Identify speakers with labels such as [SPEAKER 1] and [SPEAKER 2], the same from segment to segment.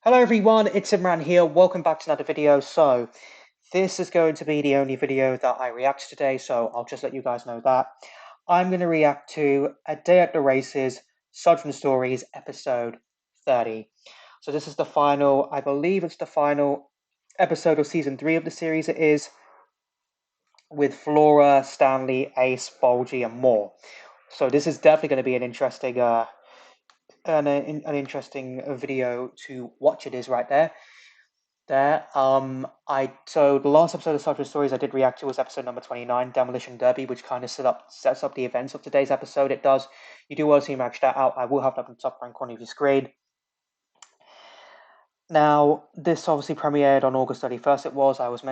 [SPEAKER 1] Hello everyone, it's Imran here. Welcome back to another video. So, this is going to be the only video that I react to today, so I'll just let you guys know that. I'm going to react to A Day at the Races, Sudrian Stories, episode 30. So this is the final, I believe it's the final episode of season 3 of the series it is, with Flora, Stanley, Ace, Bulgy, and more. So this is definitely going to be an interesting video to watch. It is right there. The last episode of Sudrian Stories I did react to was episode number 29, Demolition Derby, which kind of sets up the events of today's episode. It does. You do want to see me match that out. I will have that in the top right corner of your screen. Now, this obviously premiered on August 31st. It was. I was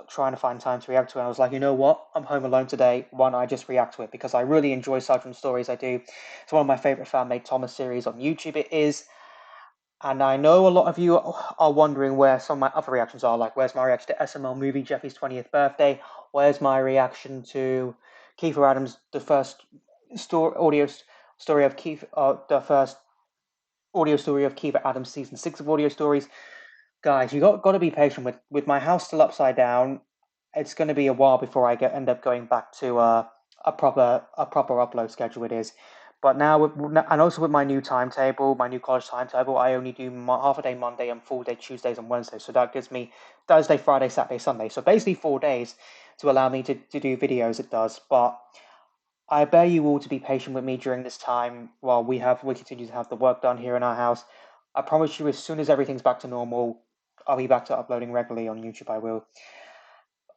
[SPEAKER 1] trying to find time to react to it. And I was like, you know what? I'm home alone today. Why don't I just react to it? Because I really enjoy Sudrian Stories. I do. It's one of my favorite fan-made Thomas series on YouTube. It is. And I know a lot of you are wondering where some of my other reactions are. Like, where's my reaction to SML movie Jeffy's 20th birthday? Where's my reaction to Kiefer Adams, the first audio story of the first audio story of Kiefer Adams, season 6 of Audio Stories? Guys, you got to be patient with my house still upside down. It's going to be a while before I end up going back to a proper upload schedule. It is. But now, and also with my new timetable, my new college timetable, I only do half a day Monday and full day Tuesdays and Wednesdays. So that gives me Thursday, Friday, Saturday, Sunday. So basically 4 days to allow me to do videos. It does. But I bear you all to be patient with me during this time while we continue to have the work done here in our house. I promise you, as soon as everything's back to normal, I'll be back to uploading regularly on YouTube. I will.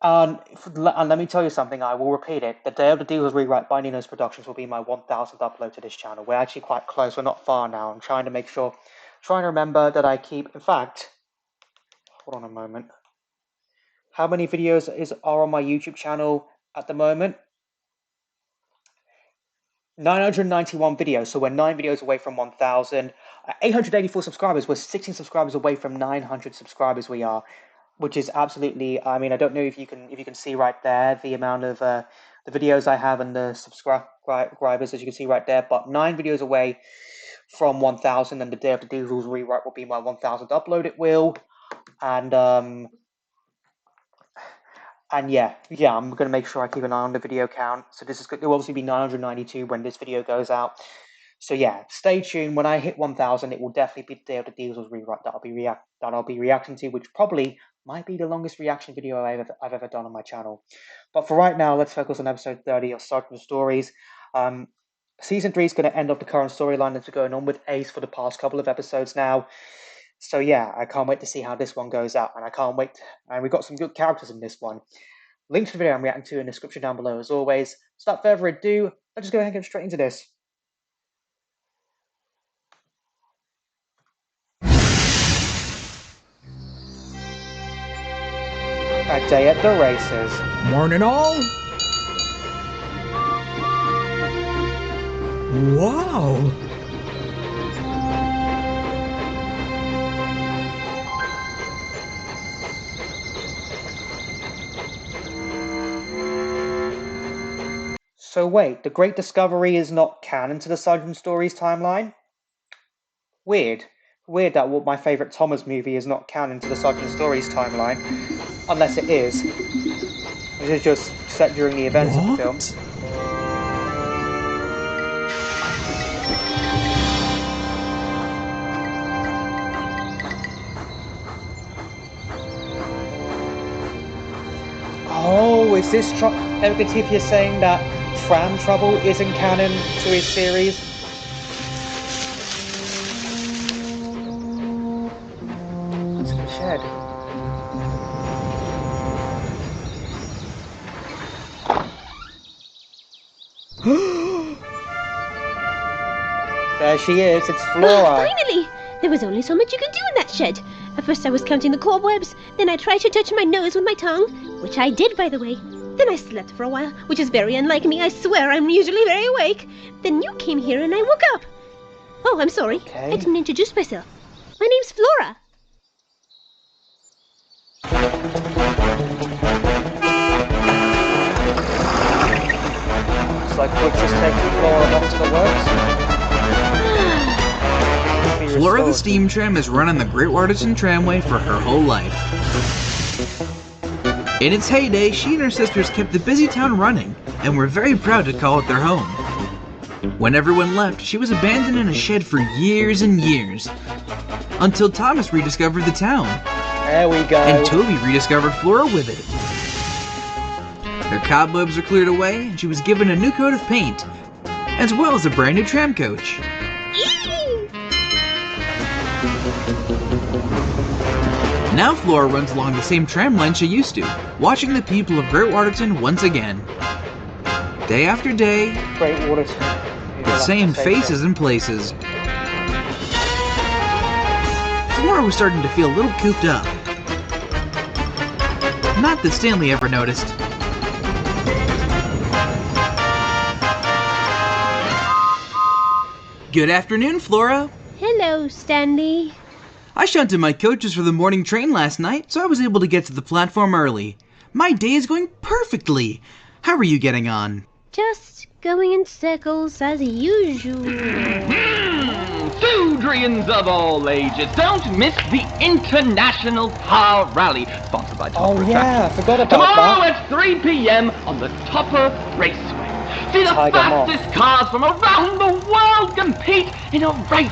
[SPEAKER 1] And let me tell you something, I will repeat it. The Day of the Deals Rewrite by Nino's Productions will be my 1000th upload to this channel. We're actually quite close. We're not far now. I'm trying to make sure, trying to remember that I keep, in fact, hold on a moment. How many videos are on my YouTube channel at the moment? 991 videos, so we're 9 videos away from 1000. 884 subscribers, we're 16 subscribers away from 900 subscribers we are, which is absolutely, I mean, I don't know if you can see right there the amount of the videos I have and the subscribers, as you can see right there, but 9 videos away from 1000, and the Day of the Deals Rewrite will be my 1000th upload. It will. And yeah, I'm gonna make sure I keep an eye on the video count. So this will obviously be 992 when this video goes out. So yeah, stay tuned. When I hit 1000, it will definitely be the Day of the Deals Rewrite that I'll be reacting to, which probably might be the longest reaction video I've ever done on my channel. But for right now, let's focus on episode 30 of Sudrian Stories. Season 3 is going to end up the current storyline that's going on with Ace for the past couple of episodes now. So yeah, I can't wait to see how this one goes out, and I can't wait. And we've got some good characters in this one. Link to the video I'm reacting to in the description down below as always. So without further ado, let's just go ahead and get straight into this. A Day at the Races.
[SPEAKER 2] Morning all. Wow.
[SPEAKER 1] So wait, the Great Discovery is not canon to the Sudrian Stories timeline? Weird. Weird that my favourite Thomas movie is not canon to the Sudrian Stories timeline. Unless it is. It is just set during the events of the films. Oh, is this Evocative saying that Tram Trouble isn't canon to his series? What's in the shed? There she is, it's Flora.
[SPEAKER 3] Finally! There was only so much you could do in that shed. At first I was counting the cobwebs, then I tried to touch my nose with my tongue, which I did, by the way. Then I slept for a while, which is very unlike me. I swear I'm usually very awake. Then you came here and I woke up. Oh, I'm sorry.
[SPEAKER 1] Okay.
[SPEAKER 3] I didn't introduce myself. My name's Flora.
[SPEAKER 1] Looks like we're just taking Flora off to the works.
[SPEAKER 4] Flora the steam tram has run on the Great Waterton Tramway for her whole life. In its heyday, she and her sisters kept the busy town running, and were very proud to call it their home. When everyone left, she was abandoned in a shed for years and years, until Thomas rediscovered the town.
[SPEAKER 1] There we go.
[SPEAKER 4] And Toby rediscovered Flora with it. Her cobwebs are cleared away, and she was given a new coat of paint, as well as a brand new tram coach. Now Flora runs along the same tram line she used to, watching the people of Great Waterton once again. Day after day,
[SPEAKER 1] Great Waterton.
[SPEAKER 4] the same faces and places. Flora was starting to feel a little cooped up. Not that Stanley ever noticed. Good afternoon, Flora.
[SPEAKER 3] Hello, Stanley.
[SPEAKER 4] I shunted my coaches for the morning train last night, so I was able to get to the platform early. My day is going perfectly. How are you getting on?
[SPEAKER 3] Just going in circles as usual.
[SPEAKER 5] Sudrians of all ages, don't miss the International Car Rally, sponsored by Topper
[SPEAKER 1] Oh yeah, I forgot about
[SPEAKER 5] Tomorrow
[SPEAKER 1] that.
[SPEAKER 5] at 3 p.m. on the Topper Raceway. See the
[SPEAKER 1] Tiger Moth.
[SPEAKER 5] fastest cars from around the world compete in a race.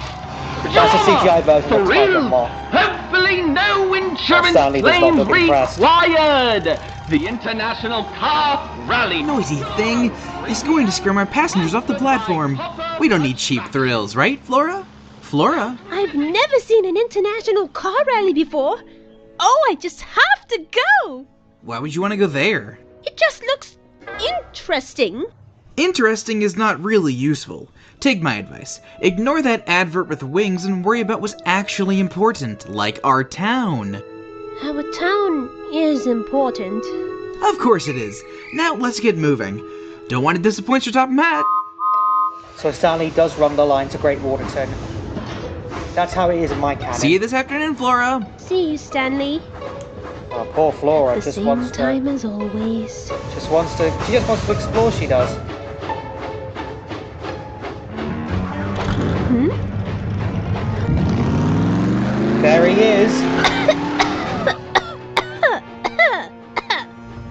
[SPEAKER 1] That's a CGI version of Tiger
[SPEAKER 5] Thrills.
[SPEAKER 1] Moth.
[SPEAKER 5] Hopefully no insurance
[SPEAKER 1] Stanley does not
[SPEAKER 5] claims
[SPEAKER 1] look impressed.
[SPEAKER 5] required. The International Car Rally.
[SPEAKER 4] Noisy thing! It's going to scare my passengers off the platform. We don't need cheap thrills, right, Flora? Flora?
[SPEAKER 3] I've never seen an international car rally before. Oh, I just have to go.
[SPEAKER 4] Why would you want to go there?
[SPEAKER 3] It just looks interesting.
[SPEAKER 4] Interesting is not really useful. Take my advice. Ignore that advert with wings and worry about what's actually important, like our town.
[SPEAKER 3] Our town is important.
[SPEAKER 4] Of course it is. Now let's get moving. Don't want to disappoint your top hat.
[SPEAKER 1] So Stanley does run the line to Great Waterton. That's how it is in my canon.
[SPEAKER 4] See you this afternoon, Flora.
[SPEAKER 3] See you, Stanley.
[SPEAKER 1] Oh, poor Flora
[SPEAKER 3] The
[SPEAKER 1] just
[SPEAKER 3] same
[SPEAKER 1] wants
[SPEAKER 3] time
[SPEAKER 1] to,
[SPEAKER 3] as always.
[SPEAKER 1] she just wants to explore. She does.
[SPEAKER 3] Hmm?
[SPEAKER 1] There he is.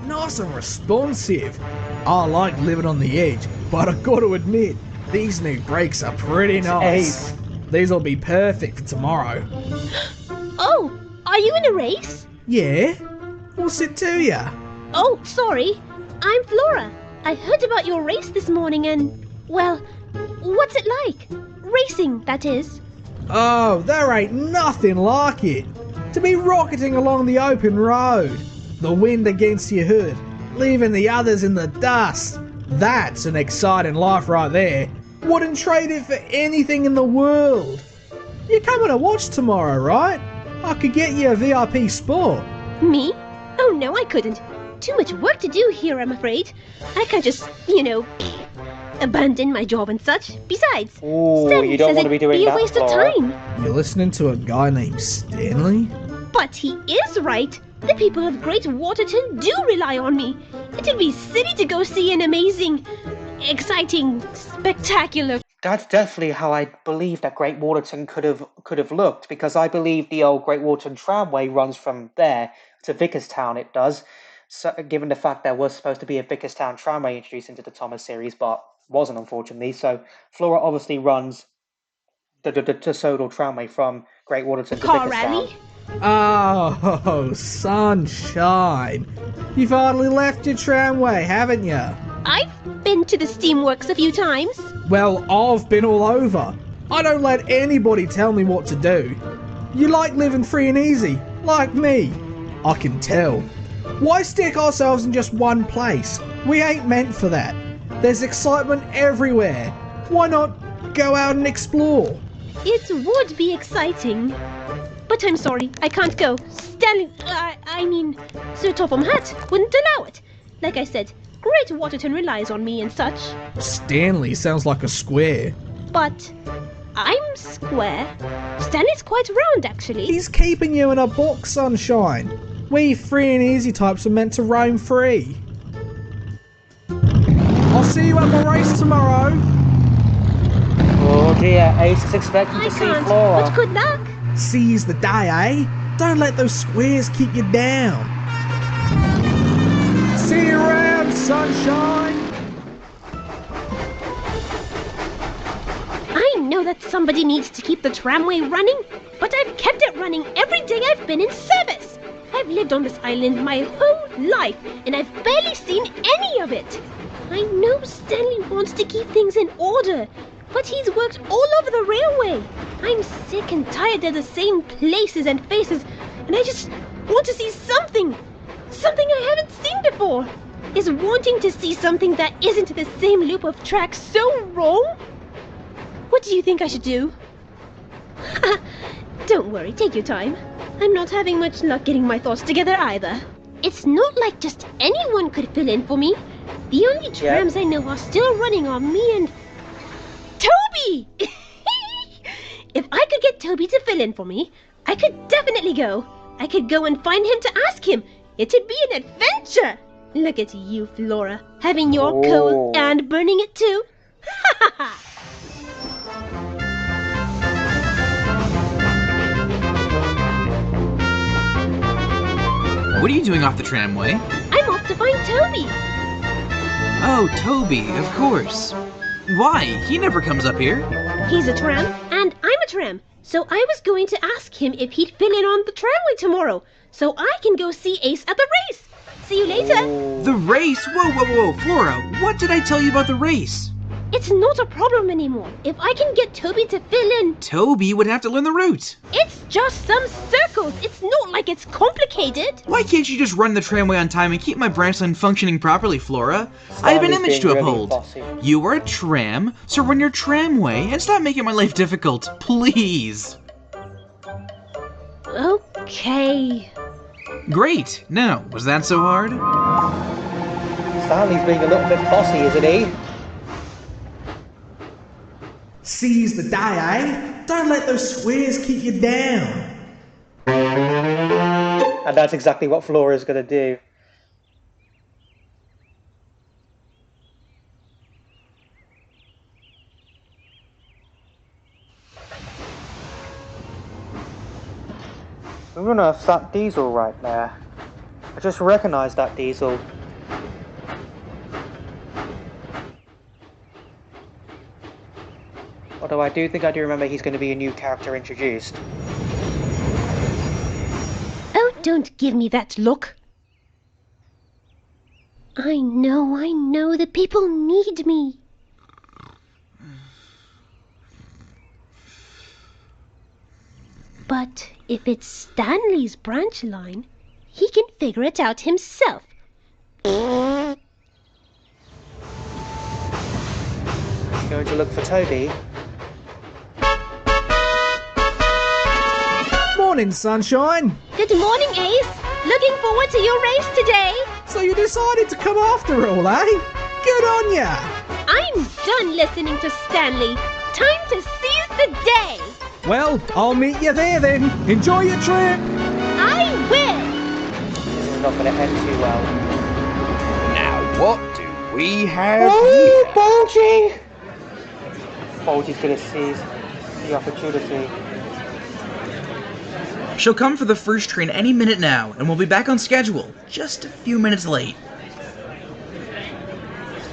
[SPEAKER 2] Nice and responsive. I like living on the edge, but I've got to admit, these new brakes are pretty nice.
[SPEAKER 1] Ace.
[SPEAKER 2] These will be perfect for tomorrow.
[SPEAKER 3] Oh, are you in a race?
[SPEAKER 2] Yeah? What's it to ya?
[SPEAKER 3] Oh, sorry. I'm Flora. I heard about your race this morning and, well, what's it like? Racing, that is.
[SPEAKER 2] Oh, there ain't nothing like it. To be rocketing along the open road, the wind against your hood, leaving the others in the dust. That's an exciting life right there. Wouldn't trade it for anything in the world. You're coming to watch tomorrow, right? I could get you a VIP spot.
[SPEAKER 3] Me? Oh, no, I couldn't. Too much work to do here, I'm afraid. I can't just, abandon my job and such. Besides,
[SPEAKER 1] Ooh,
[SPEAKER 3] Stanley
[SPEAKER 1] you don't
[SPEAKER 3] says
[SPEAKER 1] want to be
[SPEAKER 3] it'd
[SPEAKER 1] doing
[SPEAKER 3] be a
[SPEAKER 1] that,
[SPEAKER 3] waste
[SPEAKER 1] Flora.
[SPEAKER 3] of time.
[SPEAKER 2] You're listening to a guy named Stanley?
[SPEAKER 3] But he is right. The people of Great Waterton do rely on me. It'd be silly to go see an amazing, exciting, spectacular.
[SPEAKER 1] That's definitely how I believe that Great Waterton could have looked, because I believe the old Great Waterton tramway runs from there to Vickerstown. It does. So, given the fact there was supposed to be a Vickerstown tramway introduced into the Thomas series, but wasn't, unfortunately. So Flora obviously runs the Sodal tramway from Great Waterton to
[SPEAKER 3] Car
[SPEAKER 1] Vickerstown.
[SPEAKER 3] rally?
[SPEAKER 2] Oh, sunshine. You've hardly left your tramway, haven't you?
[SPEAKER 3] I've been to the Steamworks a few times.
[SPEAKER 2] Well, I've been all over. I don't let anybody tell me what to do. You like living free and easy, like me. I can tell. Why stick ourselves in just one place? We ain't meant for that. There's excitement everywhere. Why not go out and explore?
[SPEAKER 3] It would be exciting. But I'm sorry, I can't go. Stanley, Sir Topham Hatt wouldn't allow it. Like I said, Great Waterton relies on me and such.
[SPEAKER 2] Stanley sounds like a square.
[SPEAKER 3] But I'm square. Stanley's quite round, actually.
[SPEAKER 2] He's keeping you in a box, sunshine. We free and easy types are meant to roam free. I'll see you at my race tomorrow.
[SPEAKER 1] Oh, Oh dear, Ace is expecting
[SPEAKER 3] I
[SPEAKER 1] to see
[SPEAKER 3] can't,
[SPEAKER 1] Flora.
[SPEAKER 3] but good luck.
[SPEAKER 2] Seize the day, eh? Don't let those squares keep you down. See you around, sunshine.
[SPEAKER 3] I know that somebody needs to keep the tramway running, but I've kept it running every day I've been in service. I've lived on this island my whole life, and I've barely seen any of it. I know Stanley wants to keep things in order, but he's worked all over the railway. I'm sick and tired of the same places and faces, and I just want to see something. Something I haven't seen before. Is wanting to see something that isn't the same loop of tracks so wrong? What do you think I should do? Don't worry, take your time. I'm not having much luck getting my thoughts together either. It's not like just anyone could fill in for me. The only trams I know are still running are me and... Toby! If I could get Toby to fill in for me, I could definitely go. I could go and find him to ask him. It'd be an adventure. Look at you, Flora, having your coal and burning it too. Ha ha ha!
[SPEAKER 4] What are you doing off the tramway?
[SPEAKER 3] I'm off to find Toby.
[SPEAKER 4] Oh, Toby, of course. Why? He never comes up here.
[SPEAKER 3] He's a tram, and I'm a tram. So I was going to ask him if he'd fill in on the tramway tomorrow, so I can go see Ace at the race. See you later.
[SPEAKER 4] The race? Whoa, Flora, what did I tell you about the race?
[SPEAKER 3] It's not a problem anymore. If I can get Toby to fill in,
[SPEAKER 4] Toby would have to learn the route.
[SPEAKER 3] it's just some circles. It's not like it's complicated.
[SPEAKER 4] Why can't you just run the tramway on time and keep my branch line functioning properly, Flora? I have an
[SPEAKER 1] Stanley's
[SPEAKER 4] image to
[SPEAKER 1] being really
[SPEAKER 4] uphold.
[SPEAKER 1] bossy.
[SPEAKER 4] You are a tram, so run your tramway and stop making my life difficult, please.
[SPEAKER 3] Okay.
[SPEAKER 4] Great. Now, was that so hard?
[SPEAKER 1] Stanley's being a little bit bossy, isn't he?
[SPEAKER 2] Seize the day, eh? Don't let those squares keep you down.
[SPEAKER 1] And that's exactly what Flora's going to do. I don't know if that diesel right there. I just recognised that diesel. Although I do think I do remember he's going to be a new character introduced.
[SPEAKER 3] Oh, don't give me that look. I know, the people need me. But if it's Stanley's branch line, he can figure it out himself.
[SPEAKER 1] He's going to look for Toby.
[SPEAKER 2] Morning, sunshine.
[SPEAKER 3] Good morning, Ace. Looking forward to your race today.
[SPEAKER 2] So you decided to come after all, eh? Good on ya.
[SPEAKER 3] I'm done listening to Stanley. Time to seize the day.
[SPEAKER 2] Well, I'll meet you there then. Enjoy your trip.
[SPEAKER 3] I will.
[SPEAKER 1] This is not going to end too well.
[SPEAKER 6] Now what do we have
[SPEAKER 1] Oh,
[SPEAKER 6] here?
[SPEAKER 1] Bulgy! Bulgy's going to seize the opportunity.
[SPEAKER 4] She'll come for the first train any minute now, and we'll be back on schedule, just a few minutes late.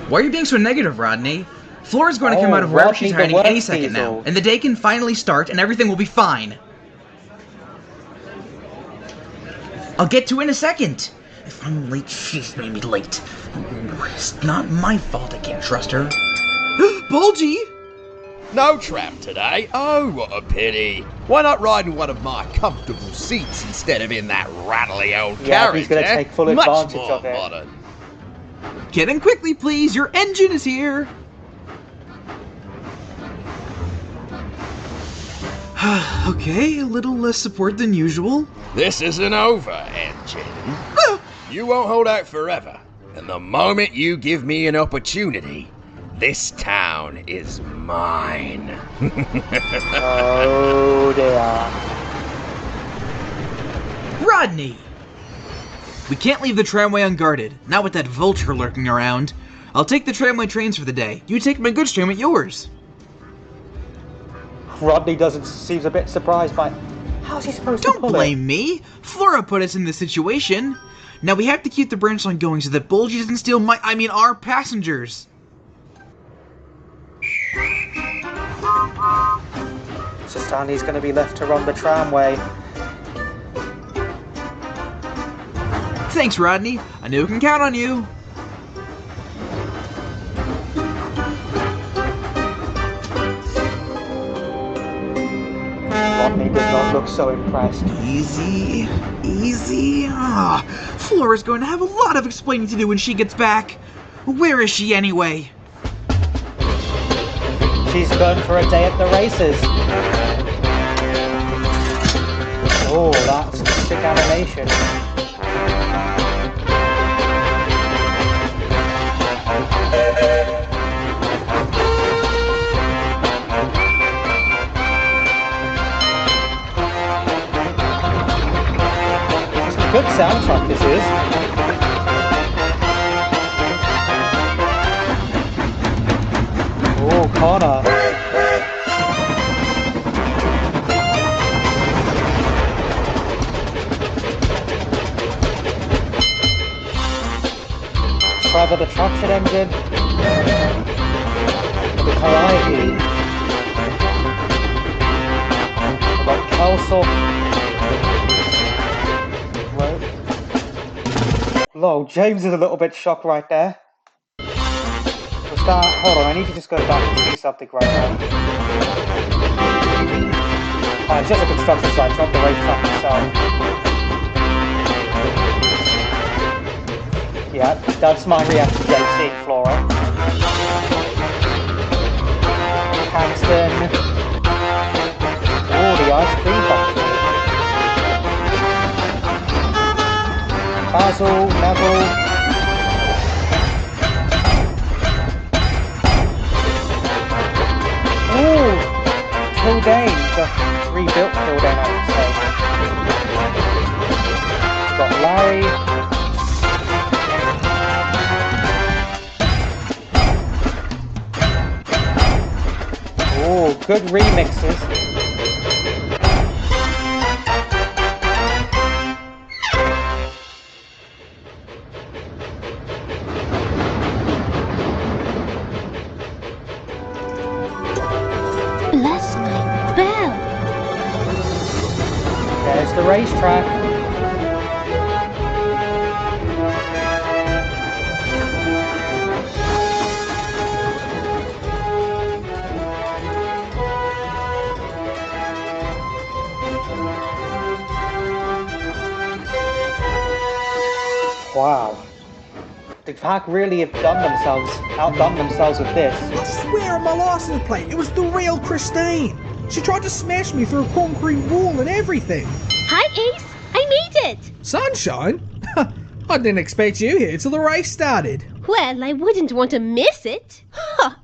[SPEAKER 4] Why are you being so negative, Rodney? Flora's going to come out of wherever she's
[SPEAKER 1] Rodney the
[SPEAKER 4] hiding any
[SPEAKER 1] work
[SPEAKER 4] second now,
[SPEAKER 1] diesel.
[SPEAKER 4] and the day can finally start, and everything will be fine. I'll get to it in a second. If I'm late, she's made me late. It's not my fault I can't trust her. Bulgy!
[SPEAKER 6] No tram today? Oh, what a pity. Why not ride in one of my comfortable seats instead of in that rattly old
[SPEAKER 1] Yeah,
[SPEAKER 6] carriage,
[SPEAKER 1] he's gonna
[SPEAKER 6] eh?
[SPEAKER 1] take full
[SPEAKER 6] Much
[SPEAKER 1] advantage
[SPEAKER 6] more
[SPEAKER 1] of it.
[SPEAKER 6] modern.
[SPEAKER 4] Get in quickly, please. Your engine is here. Okay, a little less support than usual.
[SPEAKER 6] This isn't over, engine. You won't hold out forever. And the moment you give me an opportunity, this town is mine.
[SPEAKER 1] Oh dear.
[SPEAKER 4] Rodney! We can't leave the tramway unguarded, not with that vulture lurking around. I'll take the tramway trains for the day. You take my goods train at yours.
[SPEAKER 1] Rodney doesn't seems a bit surprised by. How's he supposed to
[SPEAKER 4] Don't
[SPEAKER 1] pull
[SPEAKER 4] blame me. Flora put us in this situation. Now we have to keep the branch line going so that Bulgy doesn't steal our passengers.
[SPEAKER 1] So Stanley's going to be left to run the tramway.
[SPEAKER 4] Thanks, Rodney. I know we can count on you.
[SPEAKER 1] Rodney does not look so impressed.
[SPEAKER 4] Easy, easy. Flora's going to have a lot of explaining to do when she gets back. Where is she anyway?
[SPEAKER 1] She's going for a day at the races. Oh, that's sick animation. Good soundtrack this is. Oh, Connor. Trevor the traction engine. The Calliope. Got Kelso. Lol, James is a little bit shocked right there. What's that? Hold on, I need to just go back and see something right now. Oh, it's just a construction site, it's not the racetrack itself. Yeah, that's my reaction to seeing Flora. Paxton. Oh, the ice cream factory. Basil, Neville. Ooh, Kildane, the rebuilt Kildane, I would say. Got Larry. Ooh, good remixes.
[SPEAKER 3] Bless my bell.
[SPEAKER 1] There's the racetrack. Wow. The pack really have outdone themselves with this.
[SPEAKER 2] I swear on my license plate, it was the real Christine. She tried to smash me through a concrete wall and everything.
[SPEAKER 3] Hi, Ace. I made it.
[SPEAKER 2] Sunshine? I didn't expect you here till the race started.
[SPEAKER 3] Well, I wouldn't want to miss it. Huh.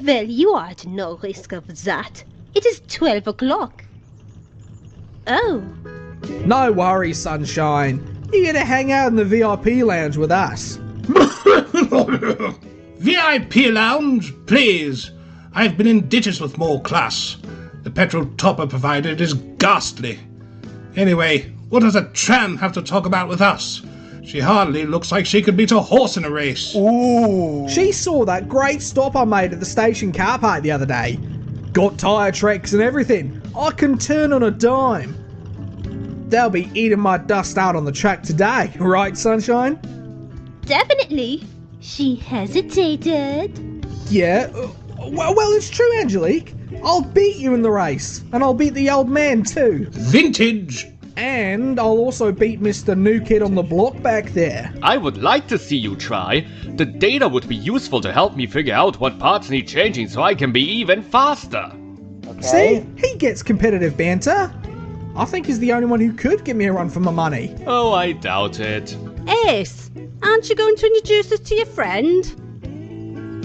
[SPEAKER 3] Well, you are at no risk of that. It is 12 o'clock. Oh.
[SPEAKER 2] No worries, Sunshine. You get to hang out in the VIP lounge with us.
[SPEAKER 7] VIP lounge, please. I've been in ditches with more class. The petrol topper provided is ghastly. Anyway, what does a tram have to talk about with us? She hardly looks like she could beat a horse in a race.
[SPEAKER 1] Ooh.
[SPEAKER 2] She saw that great stop I made at the station car park the other day. Got tyre tracks and everything. I can turn on a dime. They'll be eating my dust out on the track today, right, Sunshine?
[SPEAKER 3] Definitely. She hesitated.
[SPEAKER 2] Yeah, well, it's true, Angelique. I'll beat you in the race, and I'll beat the old man too.
[SPEAKER 7] Vintage!
[SPEAKER 2] And I'll also beat Mr. New Kid on the block back there.
[SPEAKER 5] I would like to see you try. The data would be useful to help me figure out what parts need changing so I can be even faster.
[SPEAKER 2] See? He gets competitive banter. I think he's the only one who could give me a run for my money.
[SPEAKER 5] Oh, I doubt it.
[SPEAKER 8] Ace, aren't you going to introduce us to your friend?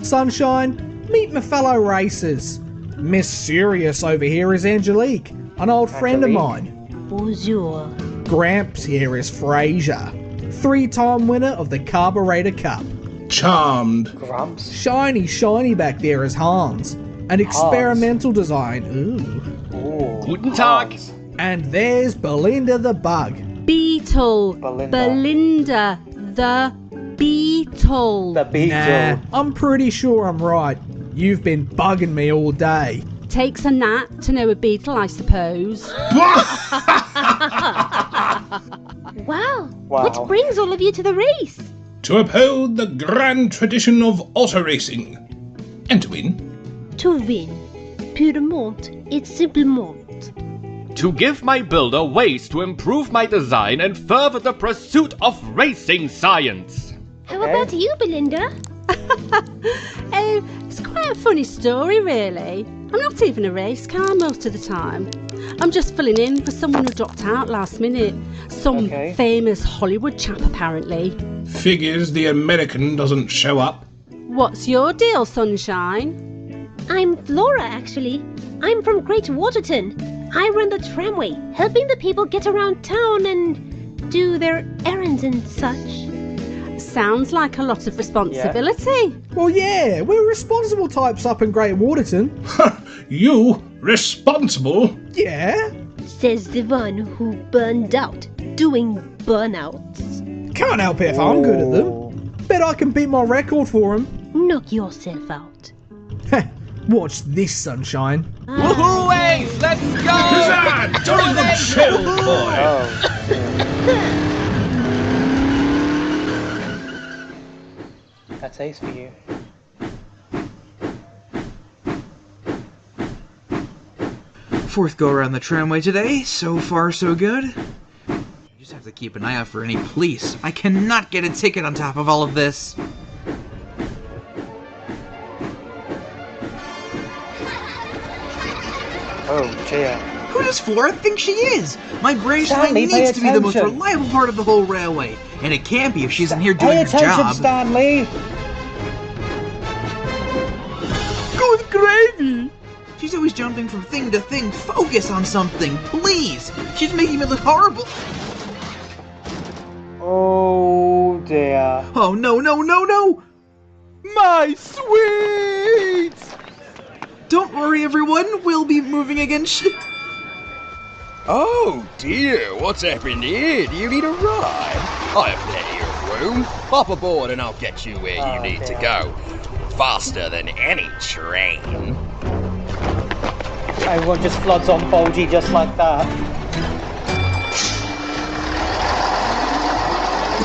[SPEAKER 2] Sunshine, meet my fellow racers. Miss Serious over here is Angelique, an old friend of mine.
[SPEAKER 3] Bonjour.
[SPEAKER 2] Gramps here is Fraser, 3-time winner of the Carburetor Cup.
[SPEAKER 7] Charmed.
[SPEAKER 1] Grumps.
[SPEAKER 2] Shiny back there is Hans, an experimental design. Ooh.
[SPEAKER 5] Guten Tag.
[SPEAKER 1] Hans.
[SPEAKER 2] And there's Belinda the bug.
[SPEAKER 8] Beetle.
[SPEAKER 1] Belinda.
[SPEAKER 8] Belinda the beetle.
[SPEAKER 1] The beetle.
[SPEAKER 2] Nah, I'm pretty sure I'm right. You've been bugging me all day.
[SPEAKER 8] Takes a gnat to know a beetle, I suppose.
[SPEAKER 3] Wow.
[SPEAKER 1] Wow.
[SPEAKER 3] What brings all of you to the race?
[SPEAKER 7] To uphold the grand tradition of auto racing. And to win.
[SPEAKER 3] To win. Purement et simplement.
[SPEAKER 5] To give my builder ways to improve my design and further the pursuit of racing science.
[SPEAKER 3] How
[SPEAKER 1] Okay.
[SPEAKER 3] about you, Belinda?
[SPEAKER 8] It's quite a funny story, really. I'm not even a race car most of the time. I'm just filling in for someone who dropped out last minute. Some
[SPEAKER 1] Okay.
[SPEAKER 8] famous Hollywood chap, apparently.
[SPEAKER 7] Figures the American doesn't show up.
[SPEAKER 8] What's your deal, Sunshine?
[SPEAKER 3] I'm Flora, actually. I'm from Great Waterton. I run the tramway, helping the people get around town and do their errands and such.
[SPEAKER 8] Sounds like a lot of responsibility.
[SPEAKER 2] Well, yeah, we're responsible types up in Great Waterton.
[SPEAKER 7] You responsible?
[SPEAKER 2] Yeah.
[SPEAKER 3] Says the one who burned out doing burnouts.
[SPEAKER 2] Can't help it if I'm good at them. Bet I can beat my record for them.
[SPEAKER 3] Knock yourself out.
[SPEAKER 2] Watch this, Sunshine.
[SPEAKER 5] Woohoo, Ace! Let's go!
[SPEAKER 7] Huzzah! Jolly good show, boy!
[SPEAKER 1] Oh. That's ace for you.
[SPEAKER 4] Fourth go around the tramway today. So far, so good. I just have to keep an eye out for any police. I cannot get a ticket on top of all of this.
[SPEAKER 1] Oh, dear.
[SPEAKER 4] Who does Flora think she is? My branch line
[SPEAKER 1] Stanley, pay
[SPEAKER 4] needs to be the most
[SPEAKER 1] attention.
[SPEAKER 4] reliable part of the whole railway. And it can't be if she isn't here doing
[SPEAKER 1] Pay
[SPEAKER 4] her
[SPEAKER 1] attention,
[SPEAKER 4] job.
[SPEAKER 1] Stanley!
[SPEAKER 4] Good gravy! She's always jumping from thing to thing. Focus on something, please! She's making me look horrible.
[SPEAKER 1] Oh, dear.
[SPEAKER 4] Oh, no, no, no, no! My sweets! Don't worry, everyone. We'll be moving again.
[SPEAKER 6] Oh dear, what's happened here? Do you need a ride? I have plenty of room. Hop aboard and I'll get you where
[SPEAKER 1] Oh,
[SPEAKER 6] you need to
[SPEAKER 1] dear.
[SPEAKER 6] go. Faster than any train.
[SPEAKER 1] Everyone just floods on Bulgy just like that.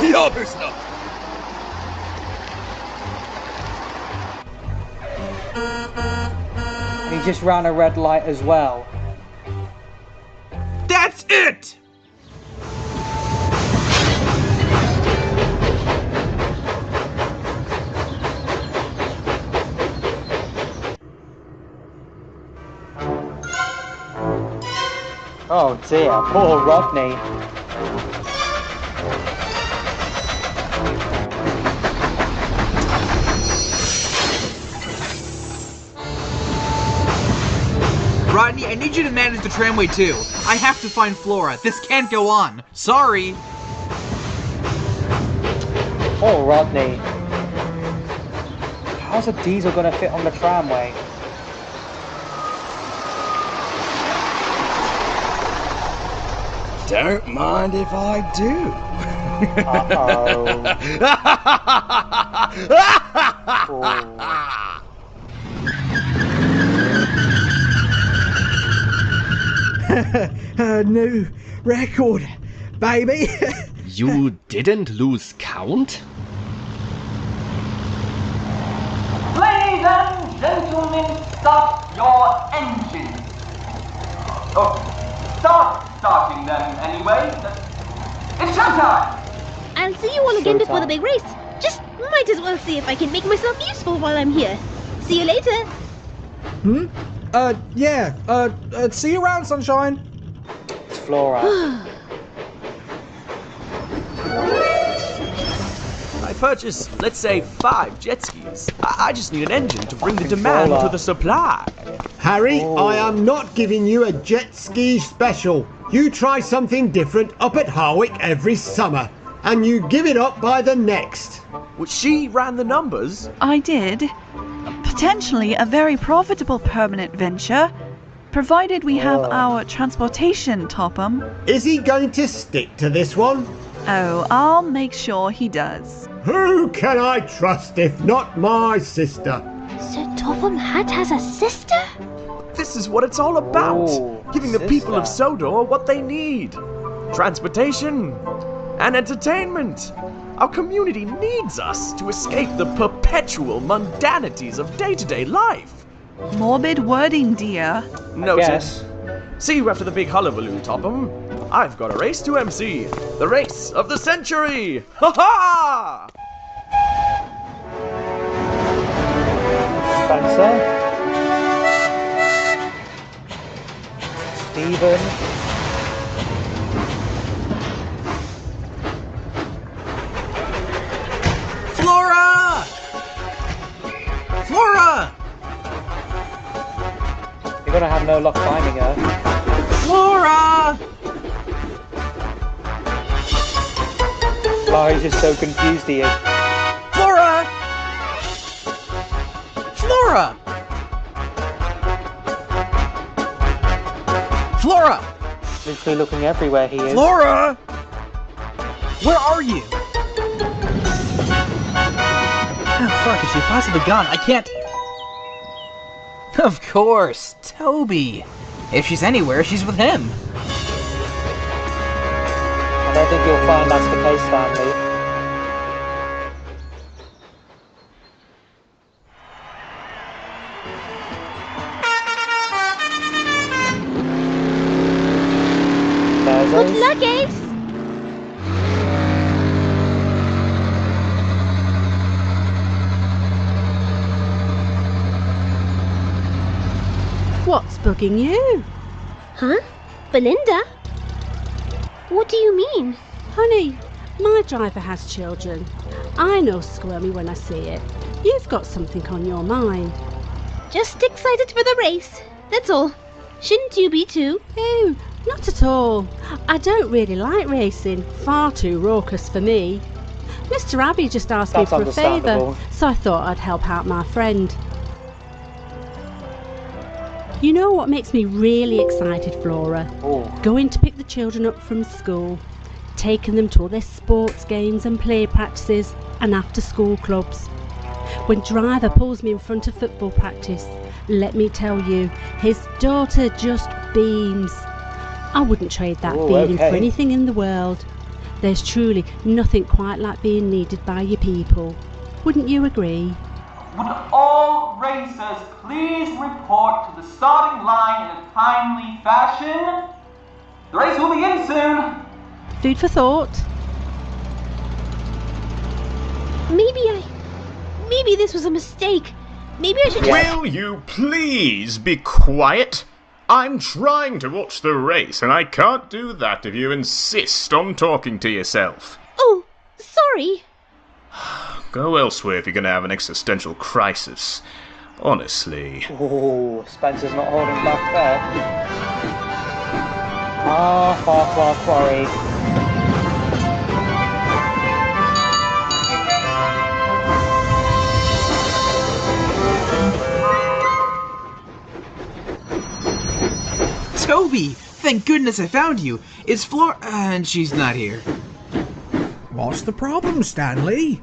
[SPEAKER 6] Ja, Büssner!
[SPEAKER 1] And he just ran a red light as well.
[SPEAKER 4] That's it!
[SPEAKER 1] Oh dear, poor Rodney.
[SPEAKER 4] Rodney, I need you to manage the tramway too. I have to find Flora. This can't go on. Sorry.
[SPEAKER 1] Poor Rodney. How's a diesel gonna fit on the tramway?
[SPEAKER 6] Don't mind if I do.
[SPEAKER 1] Uh-oh.
[SPEAKER 2] New record, baby.
[SPEAKER 5] You didn't lose count?
[SPEAKER 9] Ladies and gentlemen, stop your engines. Oh, starting them anyway. It's showtime!
[SPEAKER 3] I'll see you all again before the
[SPEAKER 1] Showtime.
[SPEAKER 3] big race. Just might as well see if I can make myself useful while I'm here. See you later.
[SPEAKER 2] Yeah. See you around, Sunshine.
[SPEAKER 1] It's Flora.
[SPEAKER 10] I purchased, let's say, 5 jet skis. I just need an engine to bring the demand
[SPEAKER 1] Controller.
[SPEAKER 10] to the supply.
[SPEAKER 11] Harry, I am not giving you a jet ski special. You try something different up at Harwick every summer, and you give it up by the next.
[SPEAKER 10] Well, she ran the numbers.
[SPEAKER 12] I did. Potentially a very profitable permanent venture. provided we have our transportation, Topham.
[SPEAKER 11] Is he going to stick to this one?
[SPEAKER 12] Oh, I'll make sure he does.
[SPEAKER 11] Who can I trust if not my sister?
[SPEAKER 3] So Topham Hatt has a sister?
[SPEAKER 10] This is what it's all about. Giving the people of Sodor what they need. Transportation and entertainment. Our community needs us to escape the perpetual mundanities of day-to-day life.
[SPEAKER 12] Morbid wording, dear.
[SPEAKER 10] Noted. See you after the big hullabaloo, Topham. I've got a race to MC. The race of the century! Ha-ha!
[SPEAKER 1] Spencer? Stephen?
[SPEAKER 4] Flora! Flora!
[SPEAKER 1] You're gonna have no luck finding her.
[SPEAKER 4] Flora!
[SPEAKER 1] Oh, he's just so confused, he is.
[SPEAKER 4] Flora! Flora! Flora!
[SPEAKER 1] Literally looking everywhere, he is.
[SPEAKER 4] Flora! Where are you? Oh, fuck, is she possibly gone? I can't... Of course, Toby. If she's anywhere, she's with him.
[SPEAKER 1] I don't think you'll find that's the case, Stanley.
[SPEAKER 3] Good luck, Ace!
[SPEAKER 8] What's bugging you?
[SPEAKER 3] Huh? Belinda? What do you mean?
[SPEAKER 8] Honey, my driver has children. I know squirmy when I see it. You've got something on your mind.
[SPEAKER 3] Just excited for the race. That's all. Shouldn't you be too?
[SPEAKER 8] Oh, not at all. I don't really like racing. Far too raucous for me. Mr. Abbey just asked me for a favour, so I thought I'd help out my friend. You know what makes me really excited, Flora? Going to pick the children up from school, taking them to all their sports games and play practices and after school clubs. When driver pulls me in front of football practice, let me tell you, his daughter just beams. I wouldn't trade that feeling for anything in the world. There's truly nothing quite like being needed by your people. Wouldn't you agree?
[SPEAKER 9] Would all racers please report to the starting line in a timely fashion? The race will begin soon.
[SPEAKER 8] Food for thought.
[SPEAKER 3] Maybe this was a mistake. Maybe I should just...
[SPEAKER 13] Will you please be quiet? I'm trying to watch the race, and I can't do that if you insist on talking to yourself.
[SPEAKER 3] Oh, sorry.
[SPEAKER 13] Go elsewhere if you're going to have an existential crisis. Honestly.
[SPEAKER 1] Oh, Spencer's not holding back there. Ah, Farquhar Quarry.
[SPEAKER 4] Toby! Thank goodness I found you. Is Flora... and she's not here.
[SPEAKER 2] What's the problem, Stanley?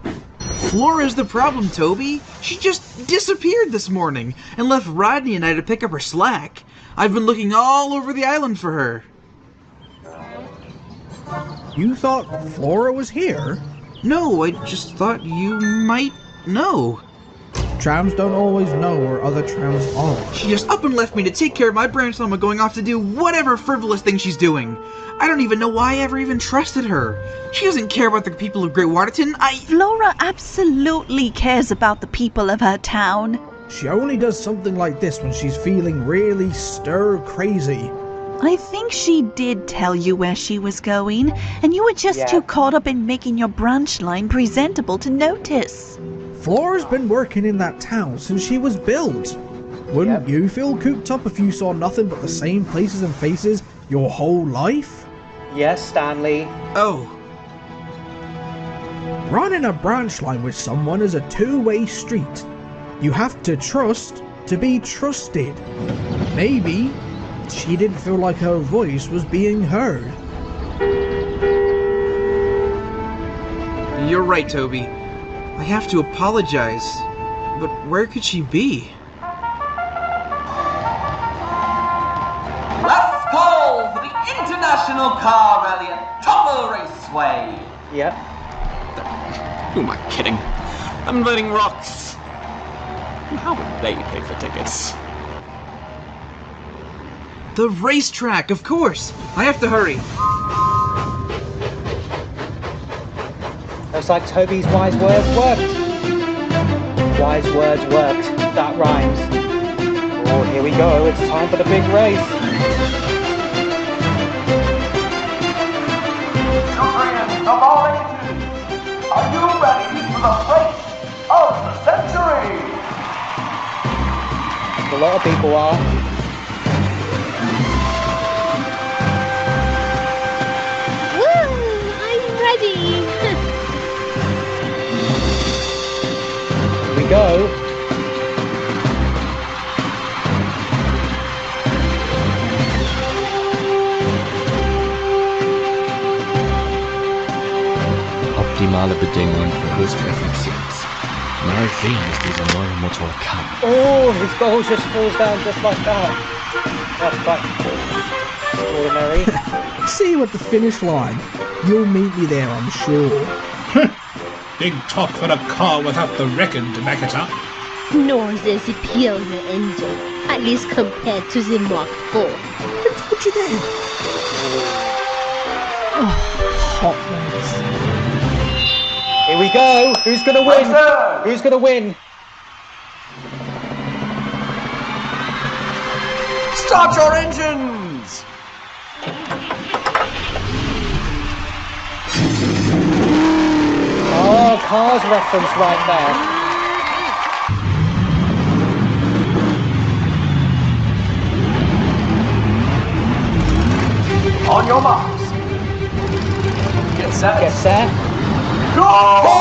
[SPEAKER 4] Flora's the problem, Toby. She just disappeared this morning and left Rodney and I to pick up her slack. I've been looking all over the island for her.
[SPEAKER 2] You thought Flora was here?
[SPEAKER 4] No, I just thought you might know.
[SPEAKER 2] Trams don't always know where other trams are.
[SPEAKER 4] She just up and left me to take care of my branch llama going off to do whatever frivolous thing she's doing. I don't even know why I ever even trusted her. She doesn't care about the people of Great Waterton.
[SPEAKER 12] Flora absolutely cares about the people of her town.
[SPEAKER 2] She only does something like this when she's feeling really stir-crazy.
[SPEAKER 12] I think she did tell you where she was going, and you were just too caught up in making your branch line presentable to notice.
[SPEAKER 2] Flora's been working in that town since she was built. Wouldn't you feel cooped up if you saw nothing but the same places and faces your whole life?
[SPEAKER 1] Yes, Stanley.
[SPEAKER 4] Oh.
[SPEAKER 2] Running a branch line with someone is a two-way street. You have to trust to be trusted. Maybe She didn't feel like her voice was being heard.
[SPEAKER 4] You're right, Toby. I have to apologize. But where could she be?
[SPEAKER 9] Last call for the International Car Rally at Topper Raceway.
[SPEAKER 1] Yep.
[SPEAKER 10] Who am I kidding? I'm inviting Rocks. How would they pay for tickets?
[SPEAKER 4] The racetrack, of course! I have to hurry.
[SPEAKER 1] Looks like Toby's wise words worked. Wise words worked. That rhymes. Oh, here we go. It's time for the big race.
[SPEAKER 9] Sudrian, of all ages, are you ready for the race of the century?
[SPEAKER 1] A lot of people are. Go.
[SPEAKER 5] Optimale Bedingungen für Höchsteffizienz. Neue sehen, dass dieser neue Motor kann.
[SPEAKER 1] Oh, his goal just falls down just like that. That's quite extraordinary.
[SPEAKER 2] See you at the finish line. You'll meet me there, I'm sure.
[SPEAKER 7] Big talk for a car without the record to back it up.
[SPEAKER 3] Nor the superior engine, at least compared to the Mark IV.
[SPEAKER 2] Let's put you there. Oh, hot ones.
[SPEAKER 1] Here we go. Who's gonna win? Who's gonna win?
[SPEAKER 10] Start your engines!
[SPEAKER 1] Oh, Cars reference right there.
[SPEAKER 9] On your marks. Get set.
[SPEAKER 1] Get set.
[SPEAKER 9] Go!
[SPEAKER 1] Go!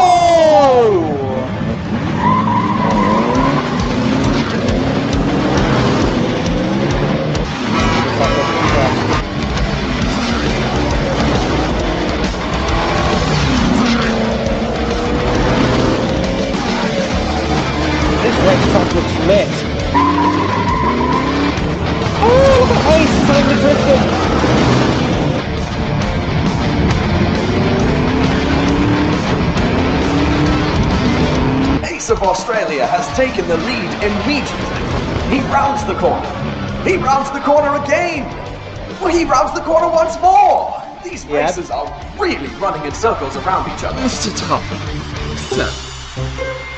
[SPEAKER 1] This racetrack looks lit. Oh, look at Ace doing the drifting.
[SPEAKER 10] Ace of Australia has taken the lead immediately. He rounds the corner. He rounds the corner again. Well, he rounds the corner once more. These races are really running in circles around each other.
[SPEAKER 14] Mr. Topper, sir,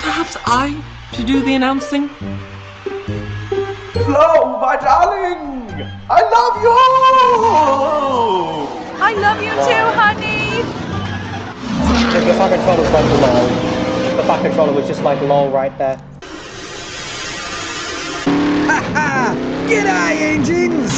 [SPEAKER 14] perhaps I should do the announcing?
[SPEAKER 10] Flo, my darling, I love you!
[SPEAKER 12] I love you too, honey!
[SPEAKER 1] The back controller was like lol. The back controller was just like lol right there.
[SPEAKER 2] Ha ha! G'day, engines!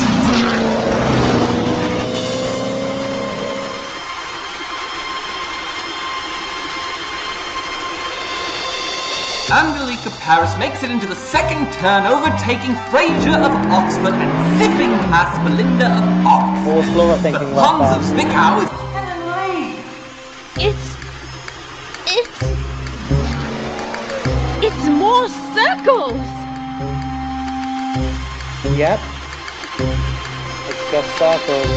[SPEAKER 9] Angelica Paris makes it into the second turn, overtaking Fraser of Oxford and zipping past Belinda of Oxford.
[SPEAKER 1] What was Flora thinking like
[SPEAKER 9] Hans
[SPEAKER 1] that?
[SPEAKER 9] of Zwickau is Helen Lee.
[SPEAKER 3] It's more circles.
[SPEAKER 1] Yep. It's just circles.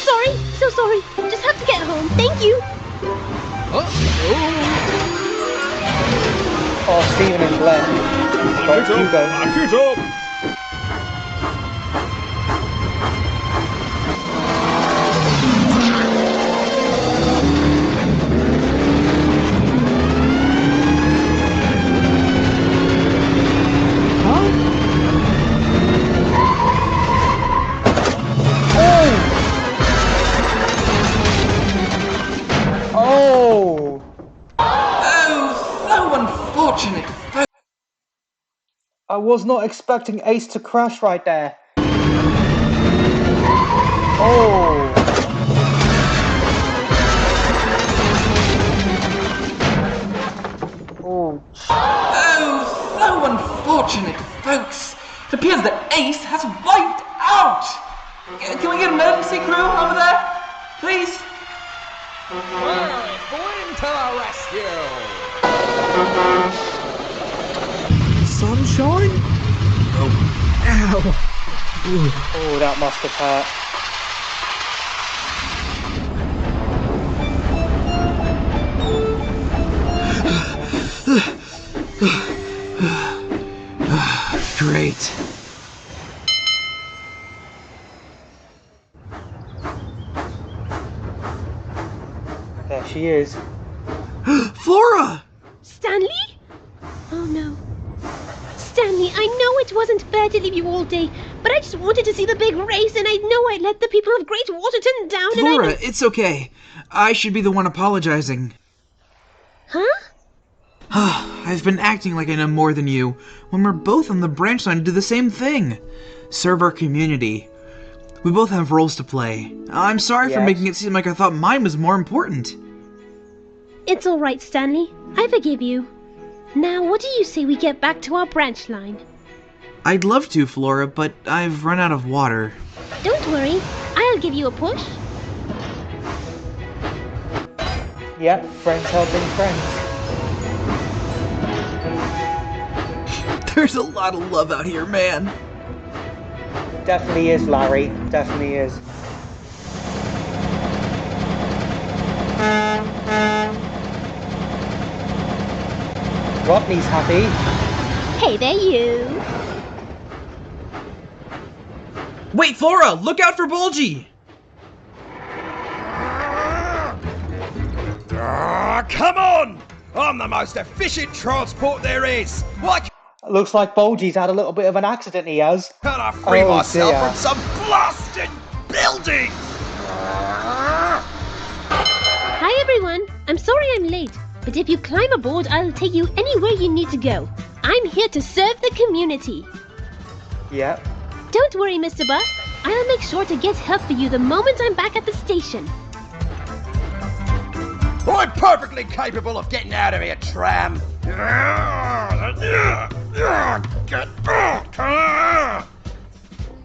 [SPEAKER 3] Sorry, so sorry. Just have to get home. Thank you.
[SPEAKER 1] Oh, Stephen and Glenn. Right, you go.
[SPEAKER 13] Back it up!
[SPEAKER 1] Oh!
[SPEAKER 9] Oh, so unfortunate.
[SPEAKER 1] I was not expecting Ace to crash right there. Oh! Oh!
[SPEAKER 9] Oh, so unfortunate, folks. It appears that Ace has wiped emergency crew over there? Please?
[SPEAKER 6] Flynn to the rescue!
[SPEAKER 2] Sunshine? Oh, ow.
[SPEAKER 1] Oh, that must have hurt.
[SPEAKER 4] Great.
[SPEAKER 1] There she is.
[SPEAKER 4] Flora!
[SPEAKER 3] Stanley? Oh no. Stanley, I know it wasn't fair to leave you all day, but I just wanted to see the big race, and I know I let the people of Great Waterton down.
[SPEAKER 4] Flora, it's okay. I should be the one apologizing.
[SPEAKER 3] Huh?
[SPEAKER 4] I've been acting like I know more than you, when we're both on the branch line to do the same thing. Serve our community. We both have roles to play. I'm sorry for making it seem like I thought mine was more important.
[SPEAKER 3] It's all right, Stanley. I forgive you. Now, what do you say we get back to our branch line?
[SPEAKER 4] I'd love to, Flora, but I've run out of water.
[SPEAKER 3] Don't worry. I'll give you a push.
[SPEAKER 1] Yep, friends helping friends.
[SPEAKER 4] There's a lot of love out here, man.
[SPEAKER 1] Definitely is, Larry. Definitely is. Rodney's happy.
[SPEAKER 3] Hey there, you.
[SPEAKER 4] Wait, Flora! Look out for Bulgy!
[SPEAKER 6] Come on! I'm the most efficient transport there is! Why
[SPEAKER 1] Looks like Bulgy's had a little bit of an accident, he has.
[SPEAKER 6] can't I free myself
[SPEAKER 1] dear.
[SPEAKER 6] from some blasted building?
[SPEAKER 3] Hi, everyone. I'm sorry I'm late, but if you climb aboard, I'll take you anywhere you need to go. I'm here to serve the community.
[SPEAKER 1] Yep.
[SPEAKER 3] Don't worry, Mr. Bus. I'll make sure to get help for you the moment I'm back at the station.
[SPEAKER 6] I'm perfectly capable of getting out of here, tram.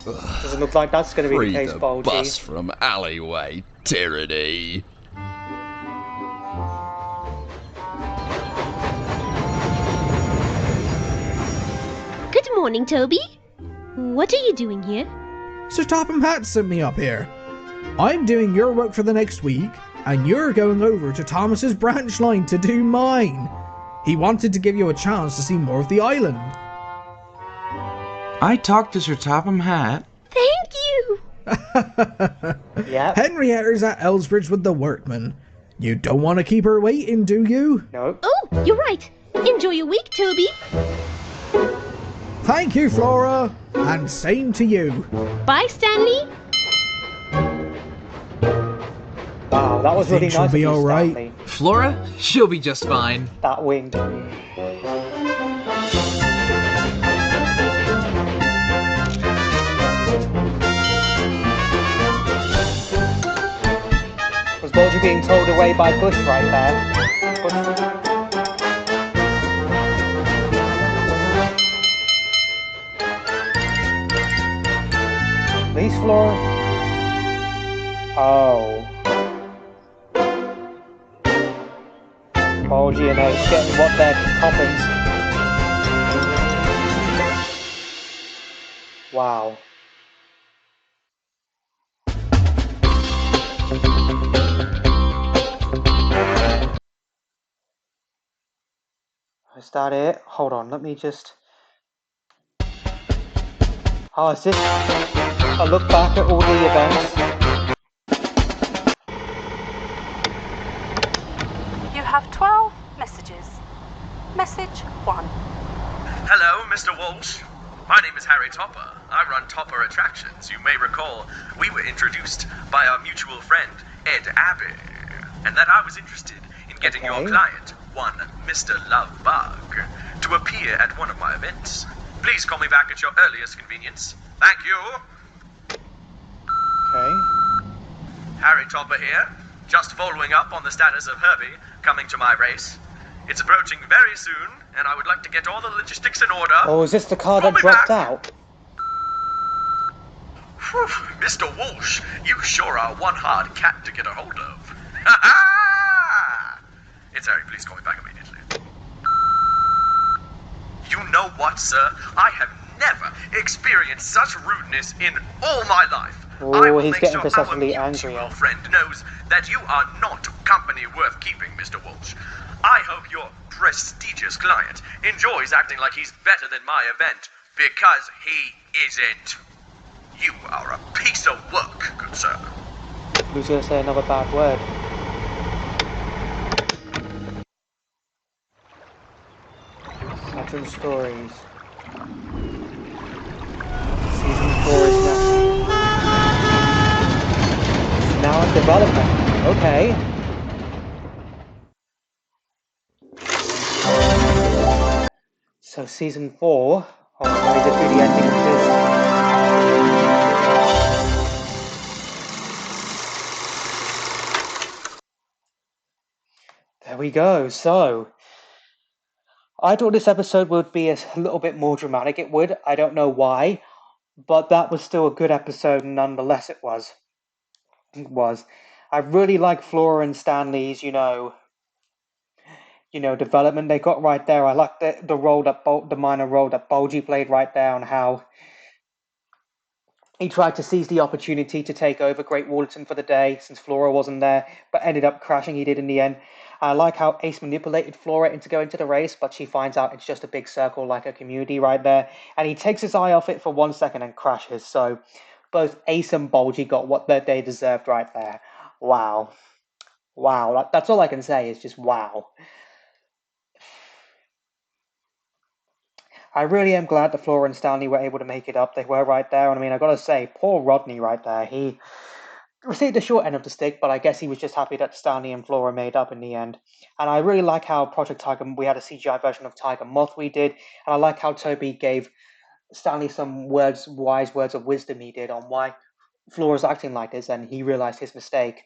[SPEAKER 1] Doesn't look like that's going to be
[SPEAKER 6] Free
[SPEAKER 1] the case,
[SPEAKER 6] the
[SPEAKER 1] Bulgy.
[SPEAKER 6] bus from alleyway tyranny.
[SPEAKER 3] Good morning, Toby. What are you doing here?
[SPEAKER 2] Sir Topham Hatt sent me up here. I'm doing your work for the next week, and you're going over to Thomas's branch line to do mine. He wanted to give you a chance to see more of the island.
[SPEAKER 4] I talked to Sir Topham Hatt.
[SPEAKER 3] Thank you!
[SPEAKER 1] Yeah.
[SPEAKER 2] Henrietta's at Elsbridge with the workmen. You don't want to keep her waiting, do you?
[SPEAKER 1] No.
[SPEAKER 3] Oh, you're right. Enjoy your week, Toby.
[SPEAKER 2] Thank you, Flora, and same to you.
[SPEAKER 3] Bye, Stanley.
[SPEAKER 1] Wow, that was really
[SPEAKER 2] Think she'll
[SPEAKER 1] nice
[SPEAKER 2] be
[SPEAKER 1] of you,
[SPEAKER 2] all right?
[SPEAKER 1] Stanley.
[SPEAKER 4] Flora? She'll be just fine.
[SPEAKER 1] That wing. Was Bulgy being towed away by Bush right there? Bush. Please, Flora. Oh. Bulgy and Ace getting what they're coppins. Wow. Is that it? Hold on, let me just... Oh, is this a look back at all the events?
[SPEAKER 15] You have 12 messages. Message 1.
[SPEAKER 16] Hello, Mr. Walsh. My name is Harry Topper. I run Topper Attractions. You may recall we were introduced by our mutual friend, Ed Abbey, and that I was interested in getting your client, one Mr. Lovebug, to appear at one of my events. Please call me back at your earliest convenience. Thank you.
[SPEAKER 1] Okay.
[SPEAKER 16] Harry Topper here. Just following up on the status of Herbie coming to my race. It's approaching very soon, and I would like to get all the logistics in order.
[SPEAKER 1] Oh, is this the car that dropped out?
[SPEAKER 16] Whew, Mr. Walsh, you sure are one hard cat to get a hold of. Ha ha! It's Harry, please call me back immediately. You know what, sir? I have never experienced such rudeness in all my life. I
[SPEAKER 1] Oh,
[SPEAKER 16] will
[SPEAKER 1] he's
[SPEAKER 16] make
[SPEAKER 1] getting
[SPEAKER 16] sure our
[SPEAKER 1] progressively
[SPEAKER 16] mutual
[SPEAKER 1] angrier.
[SPEAKER 16] friend knows that you are not company worth keeping, Mr. Walsh. I hope your prestigious client enjoys acting like he's better than my event, because he isn't. You are a piece of work, good sir.
[SPEAKER 1] Who's going to say another bad word? Sudrian Stories. Season 4 is now in development. Okay. So season 4. Oh, let me just do the ending of this. There we go. So I thought this episode would be a little bit more dramatic. It would. I don't know why, but that was still a good episode nonetheless. It was. It was. I really like Flora and Stanley's, development they got right there. I like the role that the minor role that Bulgy played right there, and how he tried to seize the opportunity to take over Great Wallerton for the day since Flora wasn't there, but ended up crashing. He did in the end. I like how Ace manipulated Flora into going to the race, but she finds out it's just a big circle like a community right there, and he takes his eye off it for 1 second and crashes. So both Ace and Bulgy got what they deserved right there. Wow. Wow. That's all I can say is just wow. I really am glad that Flora and Stanley were able to make it up. They were right there. And I mean, I gotta say, poor Rodney right there. He received the short end of the stick, but I guess he was just happy that Stanley and Flora made up in the end. And I really like how Project Tiger, we had a CGI version of Tiger Moth we did. And I like how Toby gave Stanley some wise words of wisdom he did on why Flora's acting like this, and he realized his mistake.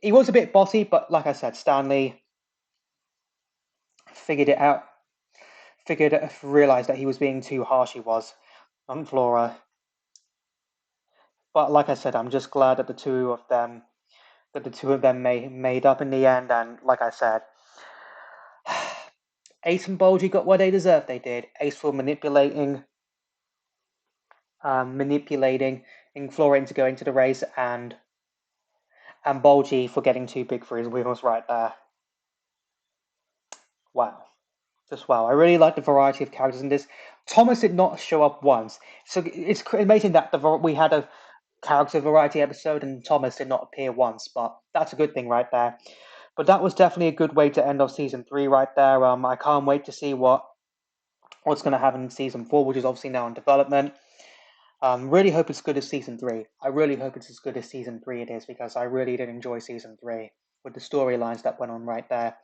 [SPEAKER 1] He was a bit bossy, but like I said, Stanley figured it out. Realized that he was being too harsh. He was on Flora. But like I said, I'm just glad that the two of them made up in the end. And like I said, Ace and Bulgy got what they deserved. They did. Ace for manipulating Flora into going to the race, and Bulgy for getting too big for his wheels right there. Wow. Just wow. I really like the variety of characters in this. Thomas did not show up once. So it's amazing that we had a character variety episode and Thomas did not appear once, but that's a good thing right there. But that was definitely a good way to end off season 3 right there. I can't wait to see what's going to happen in season 4, which is obviously now in development. Really hope it's good as season 3. I really hope it's as good as season 3 it is, because I really did enjoy season 3 with the storylines that went on right there.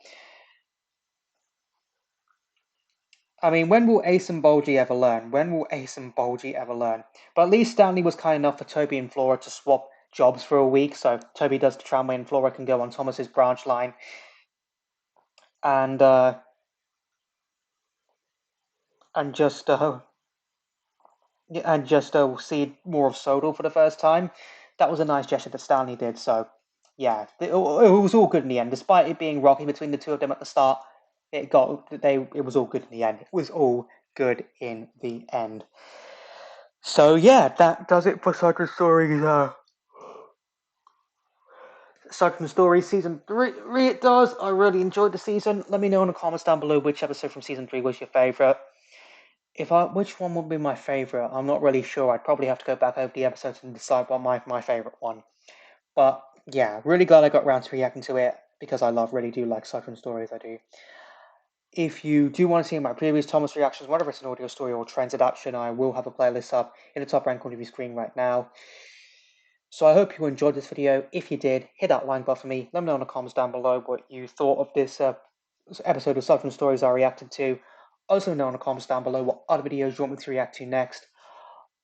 [SPEAKER 1] I mean, when will Ace and Bulgy ever learn? When will Ace and Bulgy ever learn? But at least Stanley was kind enough for Toby and Flora to swap jobs for a week, so Toby does the tramway and Flora can go on Thomas's branch line. And just see more of Sodal for the first time. That was a nice gesture that Stanley did. So yeah, it was all good in the end, despite it being rocky between the two of them at the start. It was all good in the end. It was all good in the end. So yeah, that does it for Sudrian Stories. Sudrian Stories season 3. It does. I really enjoyed the season. Let me know in the comments down below which episode from season 3 was your favorite. Which one would be my favorite? I'm not really sure. I'd probably have to go back over the episodes and decide what my favorite one. But yeah, really glad I got around to reacting to it, because I really do like Sudrian Stories. I do. If you do want to see my previous Thomas reactions, whether it's an audio story or trends adaptation, I will have a playlist up in the top right corner of your screen right now. So I hope you enjoyed this video. If you did, hit that like button for me. Let me know in the comments down below what you thought of this episode of Sudrian Stories I reacted to. Also know in the comments down below what other videos you want me to react to next.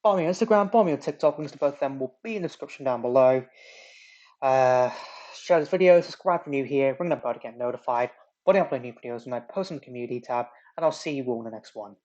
[SPEAKER 1] Follow me on Instagram, follow me on TikTok. Links to both of them will be in the description down below. Share this video, subscribe if you're new here, ring that bell to get notified when I upload new videos, and I post in the community tab, and I'll see you all in the next one.